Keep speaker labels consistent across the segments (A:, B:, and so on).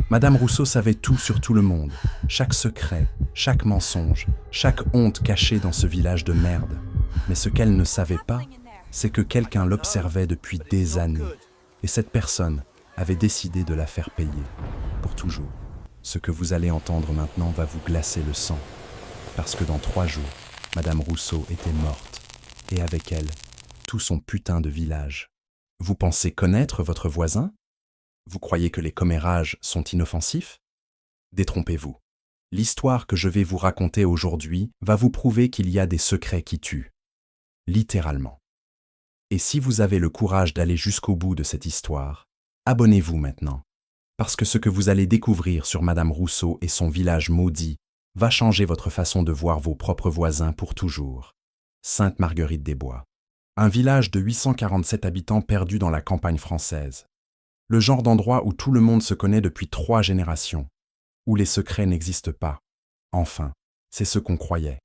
A: Madame Rousseau savait tout sur tout le monde, chaque secret, chaque mensonge, chaque honte cachée dans ce village de merde. Mais ce qu'elle ne savait pas, c'est que quelqu'un l'observait depuis des années. Et cette personne avait décidé de la faire payer, pour toujours. Ce que vous allez entendre maintenant va vous glacer le sang. Parce que dans 3 jours, Madame Rousseau était morte. Et avec elle, tout son putain de village. Vous pensez connaître votre voisin ? Vous croyez que les commérages sont inoffensifs ? Détrompez-vous. L'histoire que je vais vous raconter aujourd'hui va vous prouver qu'il y a des secrets qui tuent. Littéralement. Et si vous avez le courage d'aller jusqu'au bout de cette histoire, abonnez-vous maintenant. Parce que ce que vous allez découvrir sur Madame Rousseau et son village maudit va changer votre façon de voir vos propres voisins pour toujours. Sainte-Marguerite-des-Bois. Un village de 847 habitants perdu dans la campagne française. Le genre d'endroit où tout le monde se connaît depuis 3 générations, où les secrets n'existent pas. Enfin, c'est ce qu'on croyait.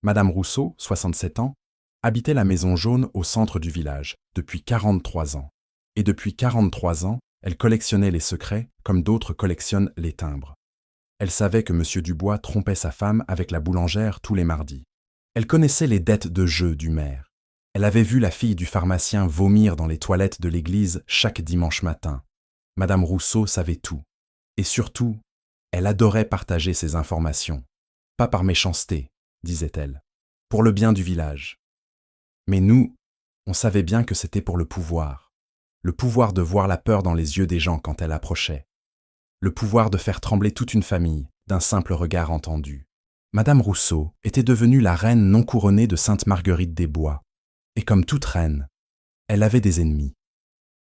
A: Madame Rousseau, 67 ans, habitait la maison jaune au centre du village depuis 43 ans. Et depuis 43 ans, elle collectionnait les secrets comme d'autres collectionnent les timbres. Elle savait que M. Dubois trompait sa femme avec la boulangère tous les mardis. Elle connaissait les dettes de jeu du maire. Elle avait vu la fille du pharmacien vomir dans les toilettes de l'église chaque dimanche matin. Madame Rousseau savait tout. Et surtout, elle adorait partager ces informations. Pas par méchanceté, disait-elle, pour le bien du village. Mais nous, on savait bien que c'était pour le pouvoir. Le pouvoir de voir la peur dans les yeux des gens quand elle approchait. Le pouvoir de faire trembler toute une famille d'un simple regard entendu. Madame Rousseau était devenue la reine non couronnée de Sainte-Marguerite-des-Bois. Et comme toute reine, elle avait des ennemis.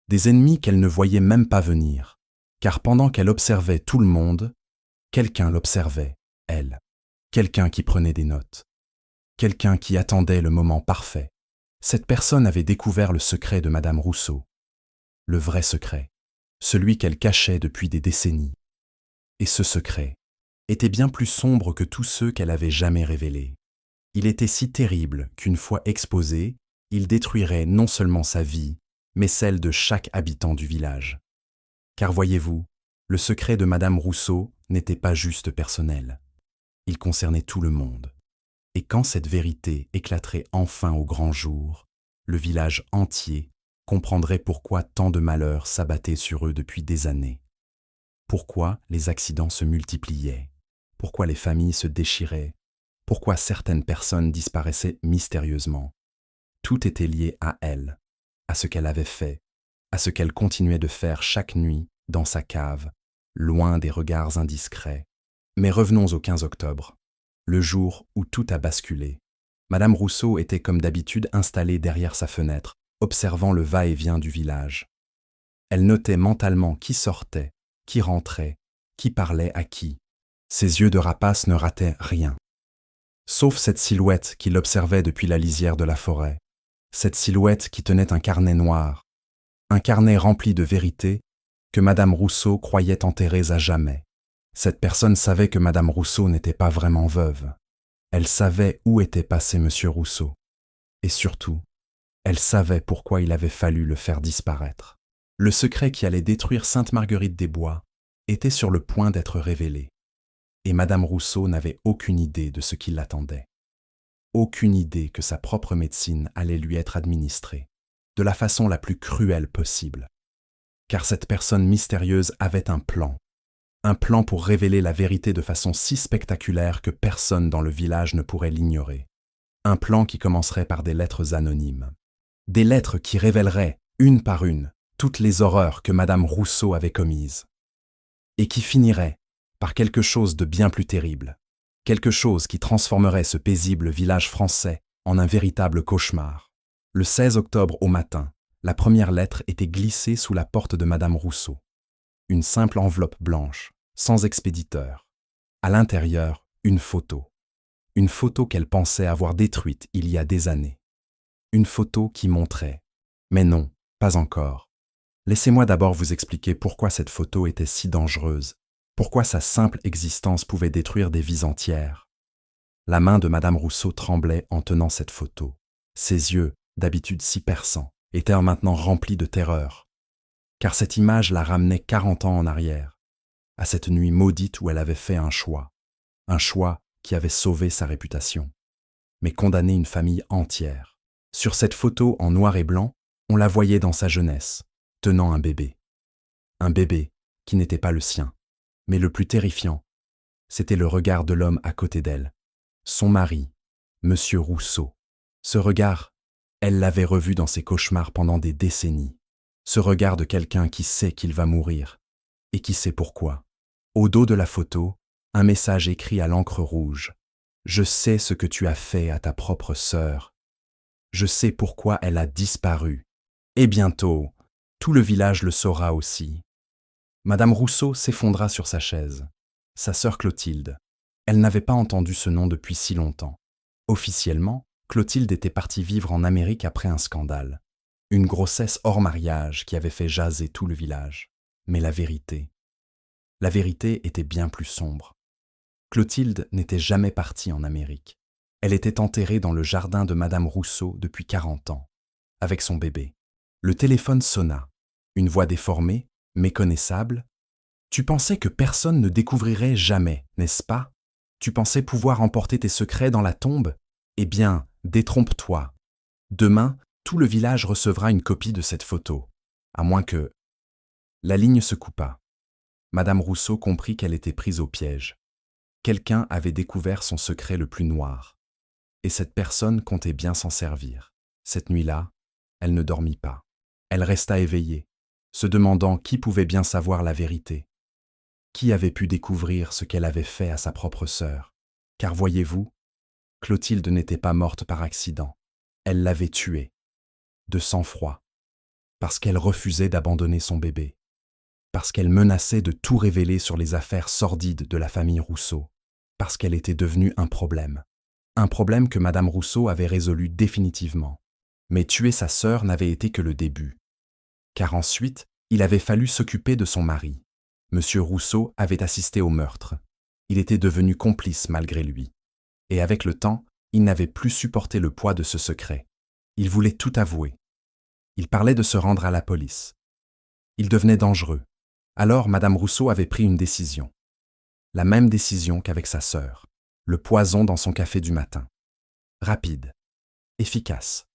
A: Des ennemis qu'elle ne voyait même pas venir, car pendant qu'elle observait tout le monde, quelqu'un l'observait, elle. Quelqu'un qui prenait des notes. Quelqu'un qui attendait le moment parfait. Cette personne avait découvert le secret de Madame Rousseau. Le vrai secret, celui qu'elle cachait depuis des décennies. Et ce secret était bien plus sombre que tous ceux qu'elle avait jamais révélés. Il était si terrible qu'une fois exposé, il détruirait non seulement sa vie, mais celle de chaque habitant du village. Car voyez-vous, le secret de Madame Rousseau n'était pas juste personnel. Il concernait tout le monde. Et quand cette vérité éclaterait enfin au grand jour, le village entier comprendrait pourquoi tant de malheurs s'abattaient sur eux depuis des années. Pourquoi les accidents se multipliaient, pourquoi les familles se déchiraient, pourquoi certaines personnes disparaissaient mystérieusement. Tout était lié à elle, à ce qu'elle avait fait, à ce qu'elle continuait de faire chaque nuit dans sa cave, loin des regards indiscrets. Mais revenons au 15 octobre, le jour où tout a basculé. Madame Rousseau était comme d'habitude installée derrière sa fenêtre, observant le va-et-vient du village. Elle notait mentalement qui sortait, qui rentrait, qui parlait à qui. Ses yeux de rapace ne rataient rien. Sauf cette silhouette qui l'observait depuis la lisière de la forêt. Cette silhouette qui tenait un carnet noir. Un carnet rempli de vérités que Madame Rousseau croyait enterrées à jamais. Cette personne savait que Madame Rousseau n'était pas vraiment veuve. Elle savait où était passé Monsieur Rousseau. Et surtout, elle savait pourquoi il avait fallu le faire disparaître. Le secret qui allait détruire Sainte-Marguerite-des-Bois était sur le point d'être révélé. Et Madame Rousseau n'avait aucune idée de ce qui l'attendait. Aucune idée que sa propre médecine allait lui être administrée, de la façon la plus cruelle possible. Car cette personne mystérieuse avait un plan pour révéler la vérité de façon si spectaculaire que personne dans le village ne pourrait l'ignorer. Un plan qui commencerait par des lettres anonymes. Des lettres qui révéleraient, une par une, toutes les horreurs que Madame Rousseau avait commises. Et qui finirait par quelque chose de bien plus terrible. Quelque chose qui transformerait ce paisible village français en un véritable cauchemar. Le 16 octobre au matin, la première lettre était glissée sous la porte de Madame Rousseau. Une simple enveloppe blanche, sans expéditeur. À l'intérieur, une photo. Une photo qu'elle pensait avoir détruite il y a des années. Une photo qui montrait. Mais non, pas encore. Laissez-moi d'abord vous expliquer pourquoi cette photo était si dangereuse. Pourquoi sa simple existence pouvait détruire des vies entières. La main de Madame Rousseau tremblait en tenant cette photo. Ses yeux, d'habitude si perçants, étaient maintenant remplis de terreur. Car cette image la ramenait 40 ans en arrière. à cette nuit maudite où elle avait fait un choix qui avait sauvé sa réputation, mais condamné une famille entière. Sur cette photo en noir et blanc, on la voyait dans sa jeunesse, tenant un bébé. Un bébé qui n'était pas le sien. Mais le plus terrifiant, c'était le regard de l'homme à côté d'elle. Son mari, Monsieur Rousseau. Ce regard, elle l'avait revu dans ses cauchemars pendant des décennies. Ce regard de quelqu'un qui sait qu'il va mourir, et qui sait pourquoi. Au dos de la photo, un message écrit à l'encre rouge. « Je sais ce que tu as fait à ta propre sœur. Je sais pourquoi elle a disparu. Et bientôt, tout le village le saura aussi. » Madame Rousseau s'effondra sur sa chaise. Sa sœur Clotilde. Elle n'avait pas entendu ce nom depuis si longtemps. Officiellement, Clotilde était partie vivre en Amérique après un scandale. Une grossesse hors mariage qui avait fait jaser tout le village. Mais la vérité était bien plus sombre. Clotilde n'était jamais partie en Amérique. Elle était enterrée dans le jardin de Madame Rousseau depuis 40 ans, avec son bébé. Le téléphone sonna. Une voix déformée, méconnaissable. « Tu pensais que personne ne découvrirait jamais, n'est-ce pas? Tu pensais pouvoir emporter tes secrets dans la tombe? Eh bien, détrompe-toi. Demain, tout le village recevra une copie de cette photo, à moins que… » La ligne se coupa. Madame Rousseau comprit qu'elle était prise au piège. Quelqu'un avait découvert son secret le plus noir. Et cette personne comptait bien s'en servir. Cette nuit-là, elle ne dormit pas. Elle resta éveillée, se demandant qui pouvait bien savoir la vérité. Qui avait pu découvrir ce qu'elle avait fait à sa propre sœur? Car voyez-vous, Clotilde n'était pas morte par accident. Elle l'avait tuée, de sang-froid, parce qu'elle refusait d'abandonner son bébé, parce qu'elle menaçait de tout révéler sur les affaires sordides de la famille Rousseau, parce qu'elle était devenue un problème que Madame Rousseau avait résolu définitivement. Mais tuer sa sœur n'avait été que le début, car ensuite, il avait fallu s'occuper de son mari. Monsieur Rousseau avait assisté au meurtre. Il était devenu complice malgré lui. Et avec le temps, il n'avait plus supporté le poids de ce secret. Il voulait tout avouer. Il parlait de se rendre à la police. Il devenait dangereux. Alors Madame Rousseau avait pris une décision. La même décision qu'avec sa sœur. Le poison dans son café du matin. Rapide. Efficace.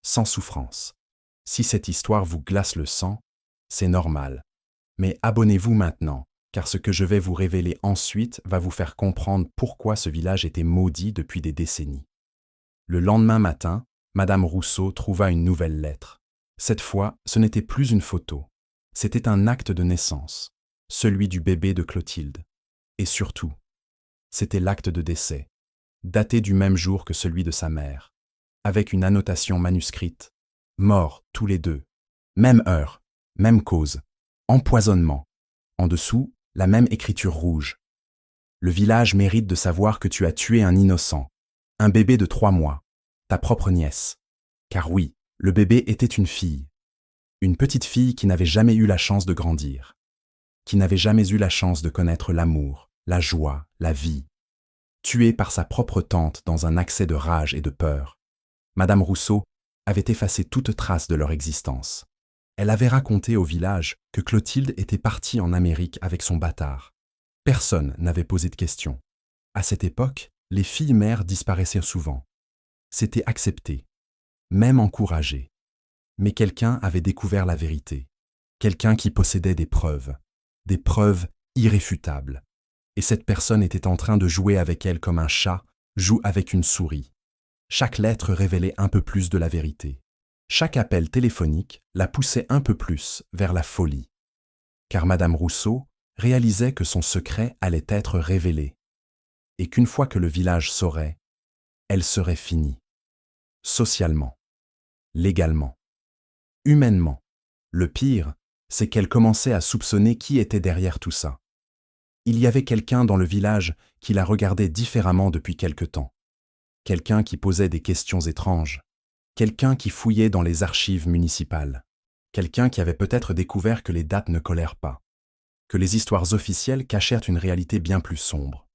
A: Sans souffrance. Si cette histoire vous glace le sang, c'est normal. Mais abonnez-vous maintenant, car ce que je vais vous révéler ensuite va vous faire comprendre pourquoi ce village était maudit depuis des décennies. Le lendemain matin, Madame Rousseau trouva une nouvelle lettre. Cette fois, ce n'était plus une photo. C'était un acte de naissance, celui du bébé de Clotilde. Et surtout, c'était l'acte de décès, daté du même jour que celui de sa mère, avec une annotation manuscrite. Morts tous les deux. Même heure, même cause. Empoisonnement. En dessous, la même écriture rouge. Le village mérite de savoir que tu as tué un innocent, un bébé de 3 mois, ta propre nièce. Car oui, le bébé était une fille. Une petite fille qui n'avait jamais eu la chance de grandir, qui n'avait jamais eu la chance de connaître l'amour, la joie, la vie. Tuée par sa propre tante dans un accès de rage et de peur. Madame Rousseau avait effacé toute trace de leur existence. Elle avait raconté au village que Clotilde était partie en Amérique avec son bâtard. Personne n'avait posé de questions. À cette époque, les filles mères disparaissaient souvent. C'était accepté, même encouragé. Mais quelqu'un avait découvert la vérité. Quelqu'un qui possédait des preuves irréfutables. Et cette personne était en train de jouer avec elle comme un chat joue avec une souris. Chaque lettre révélait un peu plus de la vérité. Chaque appel téléphonique la poussait un peu plus vers la folie. Car Madame Rousseau réalisait que son secret allait être révélé, et qu'une fois que le village saurait, elle serait finie. Socialement, légalement, humainement. Le pire, c'est qu'elle commençait à soupçonner qui était derrière tout ça. Il y avait quelqu'un dans le village qui la regardait différemment depuis quelque temps. Quelqu'un qui posait des questions étranges. Quelqu'un qui fouillait dans les archives municipales. Quelqu'un qui avait peut-être découvert que les dates ne collèrent pas. Que les histoires officielles cachèrent une réalité bien plus sombre.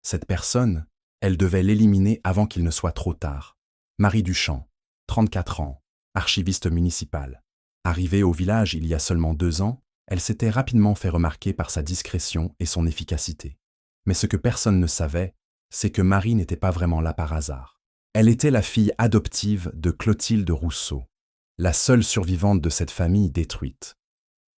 A: Cette personne, elle devait l'éliminer avant qu'il ne soit trop tard. Marie Duchamp, 34 ans, archiviste municipal. Arrivée au village il y a seulement 2 ans, Elle s'était rapidement fait remarquer par sa discrétion et son efficacité. Mais ce que personne ne savait, c'est que Marie n'était pas vraiment là par hasard. Elle était la fille adoptive de Clotilde Rousseau, la seule survivante de cette famille détruite.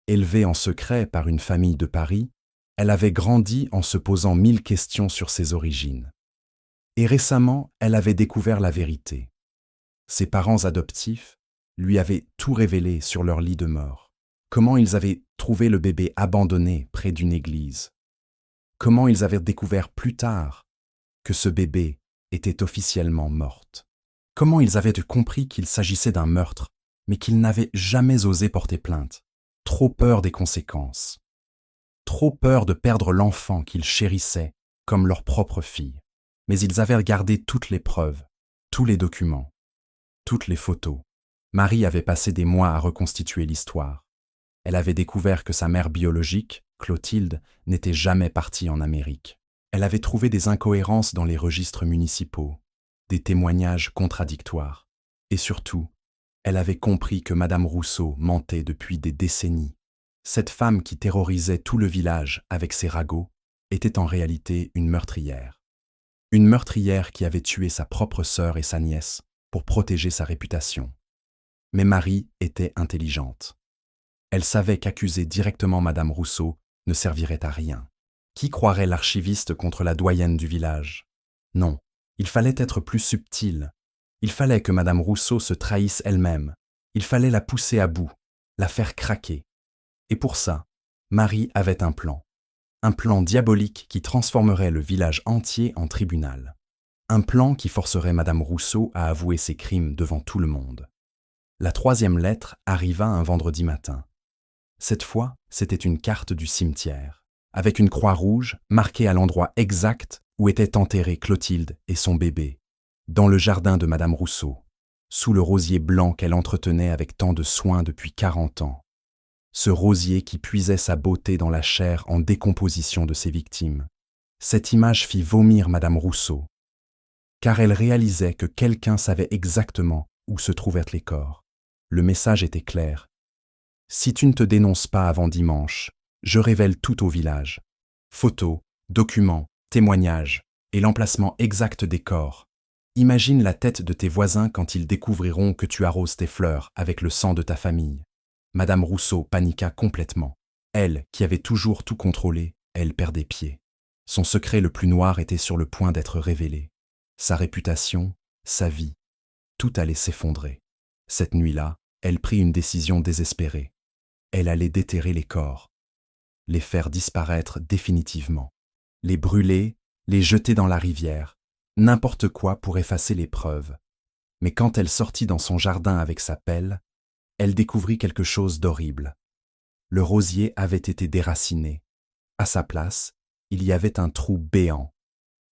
A: Élevée en secret par une famille de Paris, elle avait grandi en se posant 1000 questions sur ses origines. Et récemment, elle avait découvert la vérité. Ses parents adoptifs lui avaient tout révélé sur leur lit de mort. Comment ils avaient trouvé le bébé abandonné près d'une église. Comment ils avaient découvert plus tard que ce bébé était officiellement mort. Comment ils avaient compris qu'il s'agissait d'un meurtre, mais qu'ils n'avaient jamais osé porter plainte. Trop peur des conséquences. Trop peur de perdre l'enfant qu'ils chérissaient comme leur propre fille. Mais ils avaient regardé toutes les preuves, tous les documents, toutes les photos. Marie avait passé des mois à reconstituer l'histoire. Elle avait découvert que sa mère biologique, Clotilde, n'était jamais partie en Amérique. Elle avait trouvé des incohérences dans les registres municipaux, des témoignages contradictoires. Et surtout, elle avait compris que Madame Rousseau mentait depuis des décennies. Cette femme qui terrorisait tout le village avec ses ragots était en réalité une meurtrière. Une meurtrière qui avait tué sa propre sœur et sa nièce pour protéger sa réputation. Mais Marie était intelligente. Elle savait qu'accuser directement Madame Rousseau ne servirait à rien. Qui croirait l'archiviste contre la doyenne du village? Non, il fallait être plus subtil. Il fallait que Madame Rousseau se trahisse elle-même. Il fallait la pousser à bout, la faire craquer. Et pour ça, Marie avait un plan diabolique qui transformerait le village entier en tribunal. Un plan qui forcerait Madame Rousseau à avouer ses crimes devant tout le monde. La 3e lettre arriva un vendredi matin. Cette fois, c'était une carte du cimetière, avec une croix rouge marquée à l'endroit exact où étaient enterrés Clotilde et son bébé, dans le jardin de Madame Rousseau, sous le rosier blanc qu'elle entretenait avec tant de soin depuis 40 ans. Ce rosier qui puisait sa beauté dans la chair en décomposition de ses victimes. Cette image fit vomir Madame Rousseau, car elle réalisait que quelqu'un savait exactement où se trouvaient les corps. Le message était clair. Si tu ne te dénonces pas avant dimanche, je révèle tout au village. Photos, documents, témoignages et l'emplacement exact des corps. Imagine la tête de tes voisins quand ils découvriront que tu arroses tes fleurs avec le sang de ta famille. Madame Rousseau paniqua complètement. Elle, qui avait toujours tout contrôlé, elle perdait pied. Son secret le plus noir était sur le point d'être révélé. Sa réputation, sa vie, tout allait s'effondrer. Cette nuit-là, elle prit une décision désespérée. Elle allait déterrer les corps, les faire disparaître définitivement, les brûler, les jeter dans la rivière, n'importe quoi pour effacer les preuves. Mais quand elle sortit dans son jardin avec sa pelle, elle découvrit quelque chose d'horrible. Le rosier avait été déraciné. À sa place, il y avait un trou béant.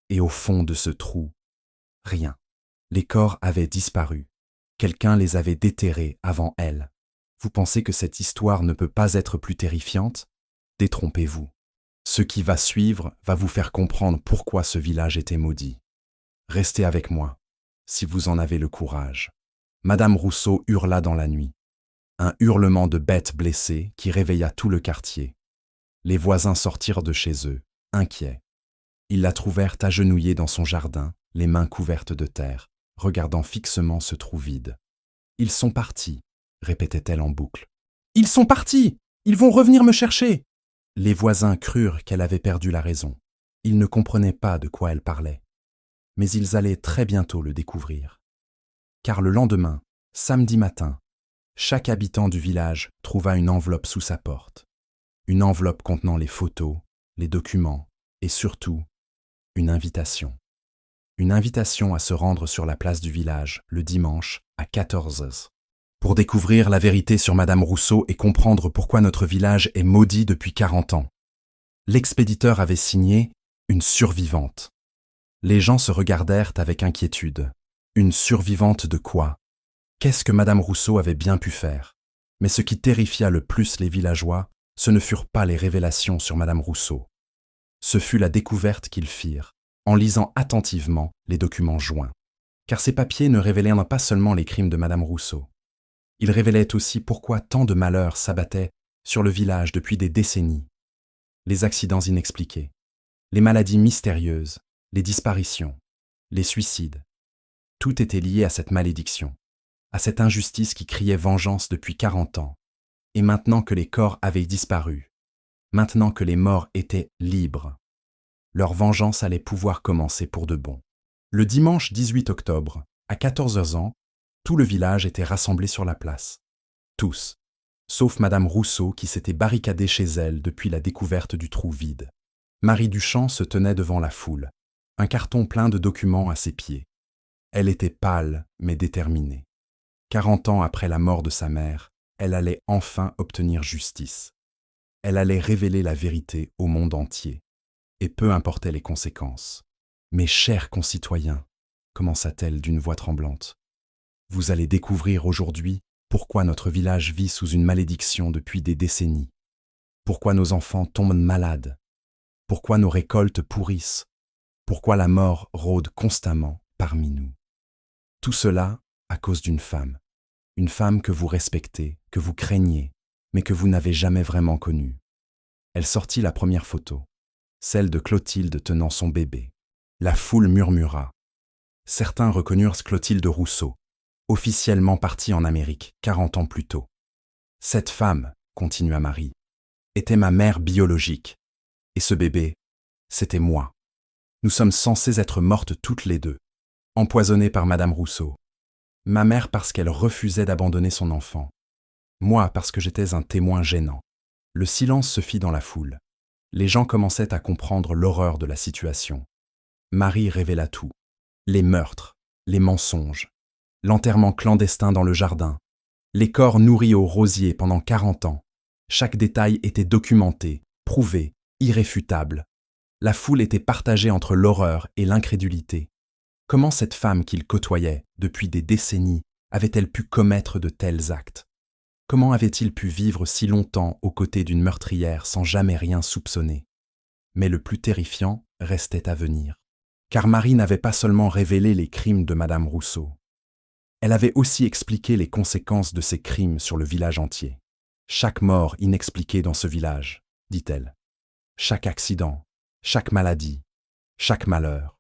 A: Et au fond de ce trou, rien. Les corps avaient disparu. Quelqu'un les avait déterrés avant elle. Vous pensez que cette histoire ne peut pas être plus terrifiante? Détrompez-vous. Ce qui va suivre va vous faire comprendre pourquoi ce village était maudit. Restez avec moi, si vous en avez le courage. Madame Rousseau hurla dans la nuit. Un hurlement de bête blessée qui réveilla tout le quartier. Les voisins sortirent de chez eux, inquiets. Ils la trouvèrent agenouillée dans son jardin, les mains couvertes de terre, regardant fixement ce trou vide. « Ils sont partis », répétait-elle en boucle. « Ils sont partis! Ils vont revenir me chercher !» Les voisins crurent qu'elle avait perdu la raison. Ils ne comprenaient pas de quoi elle parlait. Mais ils allaient très bientôt le découvrir. Car le lendemain, samedi matin, chaque habitant du village trouva une enveloppe sous sa porte. Une enveloppe contenant les photos, les documents et surtout, une invitation. Une invitation à se rendre sur la place du village le dimanche à 14h pour découvrir la vérité sur Madame Rousseau et comprendre pourquoi notre village est maudit depuis 40 ans. L'expéditeur avait signé une survivante. Les gens se regardèrent avec inquiétude. Une survivante de quoi? Qu'est-ce que Madame Rousseau avait bien pu faire? Mais ce qui terrifia le plus les villageois, ce ne furent pas les révélations sur Madame Rousseau. Ce fut la découverte qu'ils firent, en lisant attentivement les documents joints. Car ces papiers ne révélaient pas seulement les crimes de Madame Rousseau. Ils révélaient aussi pourquoi tant de malheurs s'abattaient sur le village depuis des décennies. Les accidents inexpliqués, les maladies mystérieuses, les disparitions, les suicides. Tout était lié à cette malédiction, à cette injustice qui criait vengeance depuis 40 ans. Et maintenant que les corps avaient disparu, maintenant que les morts étaient libres, leur vengeance allait pouvoir commencer pour de bon. Le dimanche 18 octobre, à 14h, tout le village était rassemblé sur la place. Tous, sauf Madame Rousseau qui s'était barricadée chez elle depuis la découverte du trou vide. Marie Duchamp se tenait devant la foule, un carton plein de documents à ses pieds. Elle était pâle mais déterminée. 40 ans après la mort de sa mère, elle allait enfin obtenir justice. Elle allait révéler la vérité au monde entier. Et peu importaient les conséquences. « Mes chers concitoyens », commença-t-elle d'une voix tremblante, « vous allez découvrir aujourd'hui pourquoi notre village vit sous une malédiction depuis des décennies, pourquoi nos enfants tombent malades, pourquoi nos récoltes pourrissent, pourquoi la mort rôde constamment parmi nous. Tout cela à cause d'une femme que vous respectez, que vous craignez, mais que vous n'avez jamais vraiment connue. » Elle sortit la première photo, celle de Clotilde tenant son bébé. La foule murmura. Certains reconnurent Clotilde Rousseau, officiellement partie en Amérique 40 ans plus tôt. « Cette femme, continua Marie, était ma mère biologique, et ce bébé, c'était moi. Nous sommes censés être mortes toutes les deux, empoisonnées par Madame Rousseau. Ma mère parce qu'elle refusait d'abandonner son enfant. Moi parce que j'étais un témoin gênant. » Le silence se fit dans la foule. Les gens commençaient à comprendre l'horreur de la situation. Marie révéla tout. Les meurtres, les mensonges, l'enterrement clandestin dans le jardin, les corps nourris au rosier pendant 40 ans. Chaque détail était documenté, prouvé, irréfutable. La foule était partagée entre l'horreur et l'incrédulité. Comment cette femme qu'il côtoyait depuis des décennies avait-elle pu commettre de tels actes ? Comment avait-il pu vivre si longtemps aux côtés d'une meurtrière sans jamais rien soupçonner ? Mais le plus terrifiant restait à venir. Car Marie n'avait pas seulement révélé les crimes de Madame Rousseau. Elle avait aussi expliqué les conséquences de ces crimes sur le village entier. Chaque mort inexpliquée dans ce village, dit-elle. Chaque accident, chaque maladie, chaque malheur.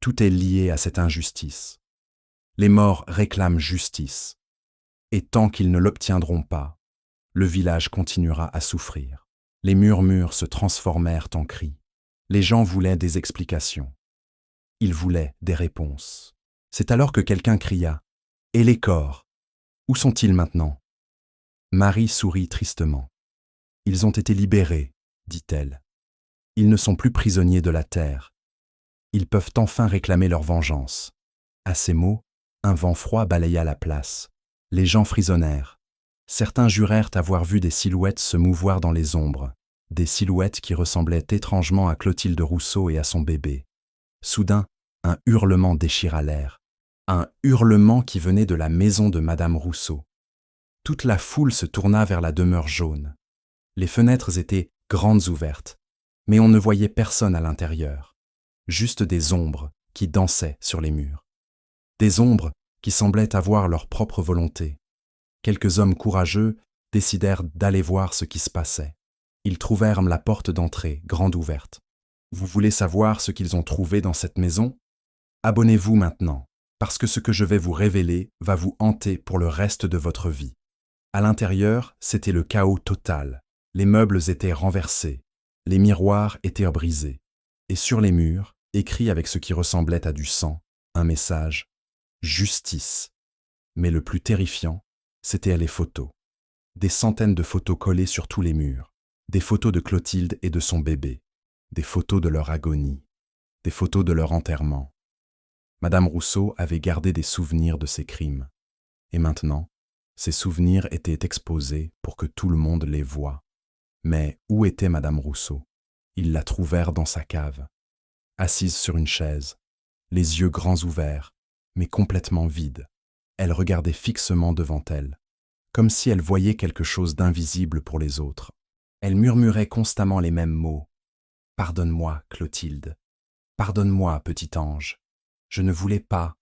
A: Tout est lié à cette injustice. Les morts réclament justice. Et tant qu'ils ne l'obtiendront pas, le village continuera à souffrir. Les murmures se transformèrent en cris. Les gens voulaient des explications. Ils voulaient des réponses. C'est alors que quelqu'un cria « Et les corps? Où sont-ils maintenant ?» Marie sourit tristement. « Ils ont été libérés, dit-elle. Ils ne sont plus prisonniers de la terre. Ils peuvent enfin réclamer leur vengeance. » À ces mots, un vent froid balaya la place. Les gens frissonnèrent. Certains jurèrent avoir vu des silhouettes se mouvoir dans les ombres, des silhouettes qui ressemblaient étrangement à Clotilde Rousseau et à son bébé. Soudain, un hurlement déchira l'air. Un hurlement qui venait de la maison de Madame Rousseau. Toute la foule se tourna vers la demeure jaune. Les fenêtres étaient grandes ouvertes, mais on ne voyait personne à l'intérieur. Juste des ombres qui dansaient sur les murs. Des ombres qui semblaient avoir leur propre volonté. Quelques hommes courageux décidèrent d'aller voir ce qui se passait. Ils trouvèrent la porte d'entrée grande ouverte. Vous voulez savoir ce qu'ils ont trouvé dans cette maison ? Abonnez-vous maintenant, parce que ce que je vais vous révéler va vous hanter pour le reste de votre vie. À l'intérieur, c'était le chaos total. Les meubles étaient renversés, les miroirs étaient brisés, et sur les murs, écrit avec ce qui ressemblait à du sang, un message « Justice ». Mais le plus terrifiant, c'étaient les photos. Des centaines de photos collées sur tous les murs, des photos de Clotilde et de son bébé, des photos de leur agonie, des photos de leur enterrement. Madame Rousseau avait gardé des souvenirs de ces crimes, et maintenant, ces souvenirs étaient exposés pour que tout le monde les voie. Mais où était Madame Rousseau ? Ils la trouvèrent dans sa cave, assise sur une chaise, les yeux grands ouverts, mais complètement vides. Elle regardait fixement devant elle, comme si elle voyait quelque chose d'invisible pour les autres. Elle murmurait constamment les mêmes mots. « Pardonne-moi, Clotilde. Pardonne-moi, petit ange. Je ne voulais pas.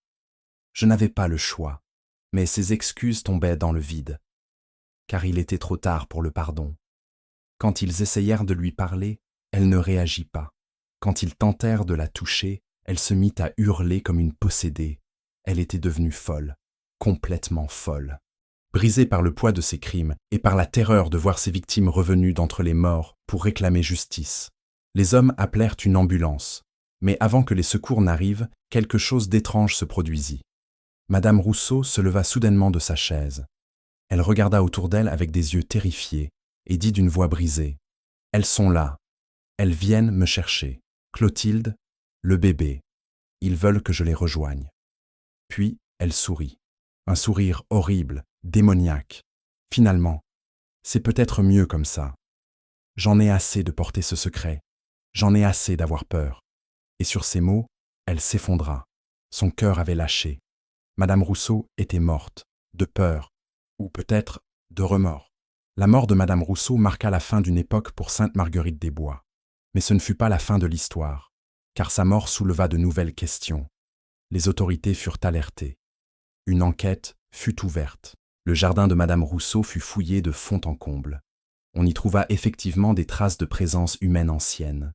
A: Je n'avais pas le choix. » Mais ses excuses tombaient dans le vide. car il était trop tard pour le pardon. Quand ils essayèrent de lui parler, elle ne réagit pas. Quand ils tentèrent de la toucher, elle se mit à hurler comme une possédée. Elle était devenue folle, complètement folle. Brisée par le poids de ses crimes et par la terreur de voir ses victimes revenues d'entre les morts pour réclamer justice, les hommes appelèrent une ambulance. Mais avant que les secours n'arrivent, quelque chose d'étrange se produisit. Madame Rousseau se leva soudainement de sa chaise. Elle regarda autour d'elle avec des yeux terrifiés et dit d'une voix brisée : « Elles sont là. Elles viennent me chercher. Clotilde, le bébé. Ils veulent que je les rejoigne. » Puis elle sourit. Un sourire horrible, démoniaque. Finalement, c'est peut-être mieux comme ça. J'en ai assez de porter ce secret. J'en ai assez d'avoir peur. Et sur ces mots, elle s'effondra. Son cœur avait lâché. Madame Rousseau était morte, de peur, ou peut-être de remords. La mort de Madame Rousseau marqua la fin d'une époque pour Sainte Marguerite des Bois. Mais ce ne fut pas la fin de l'histoire, car sa mort souleva de nouvelles questions. Les autorités furent alertées. Une enquête fut ouverte. Le jardin de Madame Rousseau fut fouillé de fond en comble. On y trouva effectivement des traces de présence humaine ancienne,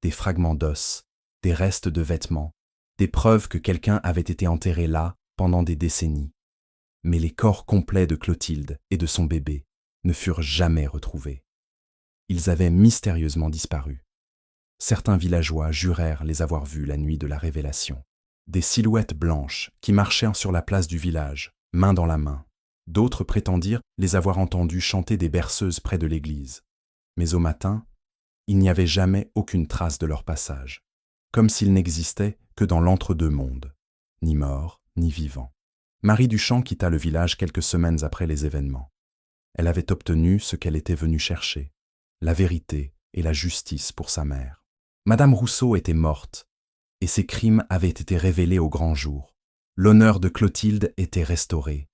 A: des fragments d'os, des restes de vêtements, des preuves que quelqu'un avait été enterré là pendant des décennies. Mais les corps complets de Clotilde et de son bébé ne furent jamais retrouvés. Ils avaient mystérieusement disparu. Certains villageois jurèrent les avoir vus la nuit de la révélation. Des silhouettes blanches qui marchèrent sur la place du village, main dans la main. D'autres prétendirent les avoir entendus chanter des berceuses près de l'église. Mais au matin, il n'y avait jamais aucune trace de leur passage, comme s'ils n'existaient que dans l'entre-deux-mondes, ni morts, ni vivants. Marie Duchamp quitta le village quelques semaines après les événements. Elle avait obtenu ce qu'elle était venue chercher, la vérité et la justice pour sa mère. Madame Rousseau était morte, et ses crimes avaient été révélés au grand jour. L'honneur de Clotilde était restauré.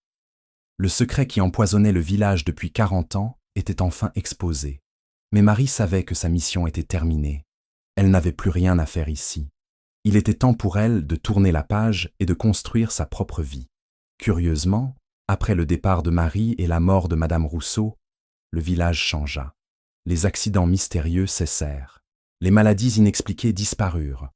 A: Le secret qui empoisonnait le village depuis 40 ans était enfin exposé. Mais Marie savait que sa mission était terminée. Elle n'avait plus rien à faire ici. Il était temps pour elle de tourner la page et de construire sa propre vie. Curieusement, après le départ de Marie et la mort de Madame Rousseau, le village changea. Les accidents mystérieux cessèrent. Les maladies inexpliquées disparurent.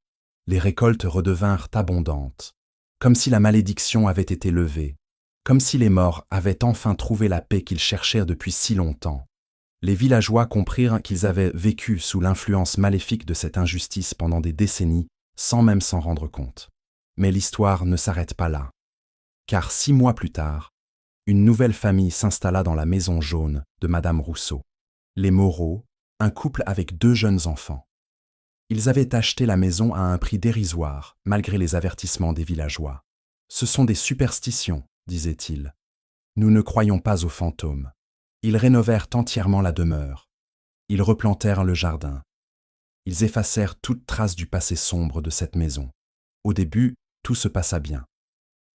A: Les récoltes redevinrent abondantes, comme si la malédiction avait été levée, comme si les morts avaient enfin trouvé la paix qu'ils cherchèrent depuis si longtemps. Les villageois comprirent qu'ils avaient vécu sous l'influence maléfique de cette injustice pendant des décennies, sans même s'en rendre compte. Mais l'histoire ne s'arrête pas là, car 6 mois plus tard, une nouvelle famille s'installa dans la maison jaune de Madame Rousseau. Les Moreau, un couple avec 2 jeunes enfants. Ils avaient acheté la maison à un prix dérisoire, malgré les avertissements des villageois. « Ce sont des superstitions », disaient-ils. « Nous ne croyons pas aux fantômes. » Ils rénovèrent entièrement la demeure. Ils replantèrent le jardin. Ils effacèrent toute trace du passé sombre de cette maison. Au début, tout se passa bien.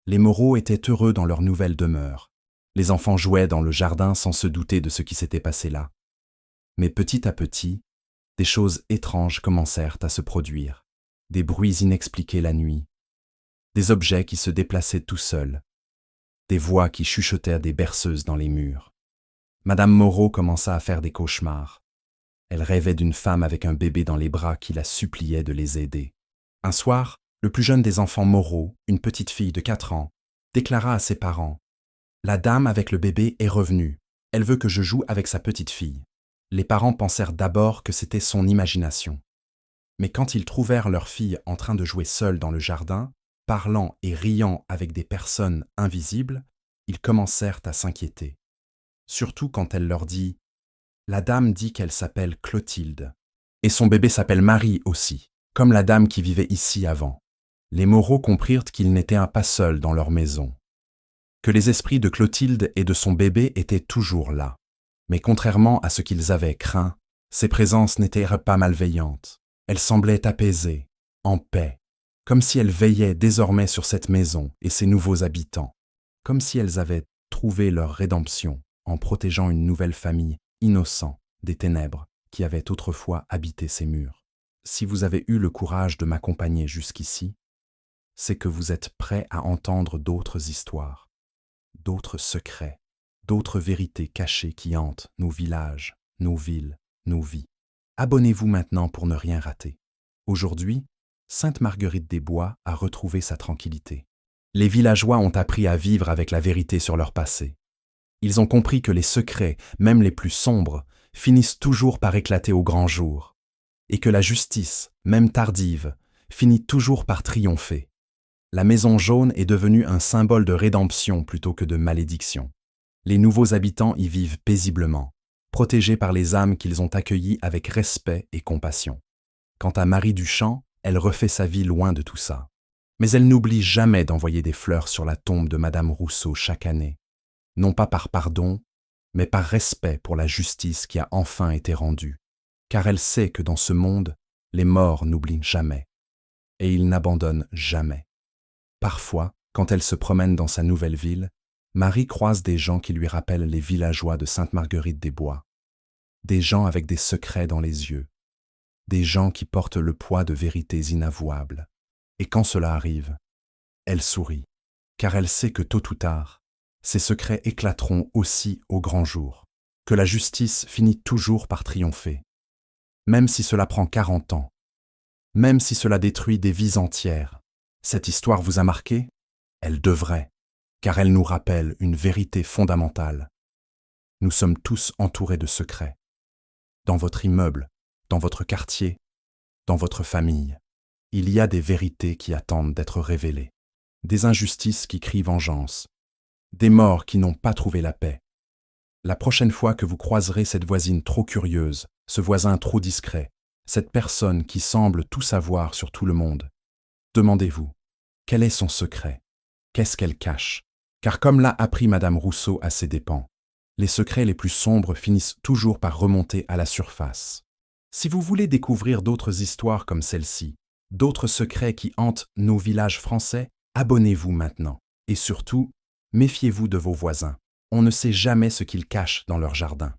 A: Les Moreau étaient heureux dans leur nouvelle demeure. Les enfants jouaient dans le jardin sans se douter de ce qui s'était passé là. Mais petit à petit, des choses étranges commencèrent à se produire. Des bruits inexpliqués la nuit. Des objets qui se déplaçaient tout seuls. Des voix qui chuchotaient des berceuses dans les murs. Madame Moreau commença à faire des cauchemars. Elle rêvait d'une femme avec un bébé dans les bras qui la suppliait de les aider. Un soir, le plus jeune des enfants Moreau, une petite fille de 4 ans, déclara à ses parents : « La dame avec le bébé est revenue. Elle veut que je joue avec sa petite fille. » Les parents pensèrent d'abord que c'était son imagination. Mais quand ils trouvèrent leur fille en train de jouer seule dans le jardin, parlant et riant avec des personnes invisibles, ils commencèrent à s'inquiéter. Surtout quand elle leur dit « La dame dit qu'elle s'appelle Clotilde. Et son bébé s'appelle Marie aussi, comme la dame qui vivait ici avant. » Les Moreau comprirent qu'ils n'étaient pas seuls dans leur maison, que les esprits de Clotilde et de son bébé étaient toujours là. Mais contrairement à ce qu'ils avaient craint, ces présences n'étaient pas malveillantes. Elles semblaient apaisées, en paix, comme si elles veillaient désormais sur cette maison et ses nouveaux habitants, comme si elles avaient trouvé leur rédemption en protégeant une nouvelle famille innocente des ténèbres qui avaient autrefois habité ces murs. Si vous avez eu le courage de m'accompagner jusqu'ici, c'est que vous êtes prêts à entendre d'autres histoires, d'autres secrets, d'autres vérités cachées qui hantent nos villages, nos villes, nos vies. Abonnez-vous maintenant pour ne rien rater. Aujourd'hui, Sainte Marguerite des Bois a retrouvé sa tranquillité. Les villageois ont appris à vivre avec la vérité sur leur passé. Ils ont compris que les secrets, même les plus sombres, finissent toujours par éclater au grand jour, et que la justice, même tardive, finit toujours par triompher. La Maison Jaune est devenue un symbole de rédemption plutôt que de malédiction. Les nouveaux habitants y vivent paisiblement, protégés par les âmes qu'ils ont accueillies avec respect et compassion. Quant à Marie Duchamp, elle refait sa vie loin de tout ça. Mais elle n'oublie jamais d'envoyer des fleurs sur la tombe de Madame Rousseau chaque année, non pas par pardon, mais par respect pour la justice qui a enfin été rendue, car elle sait que dans ce monde, les morts n'oublient jamais, et ils n'abandonnent jamais. Parfois, quand elle se promène dans sa nouvelle ville, Marie croise des gens qui lui rappellent les villageois de Sainte-Marguerite des Bois, des gens avec des secrets dans les yeux, des gens qui portent le poids de vérités inavouables. Et quand cela arrive, elle sourit, car elle sait que tôt ou tard, ces secrets éclateront aussi au grand jour, que la justice finit toujours par triompher. Même si cela prend 40 ans, même si cela détruit des vies entières, cette histoire vous a marqué? Elle devrait, car elle nous rappelle une vérité fondamentale. Nous sommes tous entourés de secrets. Dans votre immeuble, dans votre quartier, dans votre famille, il y a des vérités qui attendent d'être révélées, des injustices qui crient vengeance, des morts qui n'ont pas trouvé la paix. La prochaine fois que vous croiserez cette voisine trop curieuse, ce voisin trop discret, cette personne qui semble tout savoir sur tout le monde, demandez-vous, quel est son secret? Qu'est-ce qu'elle cache? Car comme l'a appris Madame Rousseau à ses dépens, les secrets les plus sombres finissent toujours par remonter à la surface. Si vous voulez découvrir d'autres histoires comme celle-ci, d'autres secrets qui hantent nos villages français, abonnez-vous maintenant. Et surtout, méfiez-vous de vos voisins. On ne sait jamais ce qu'ils cachent dans leur jardin.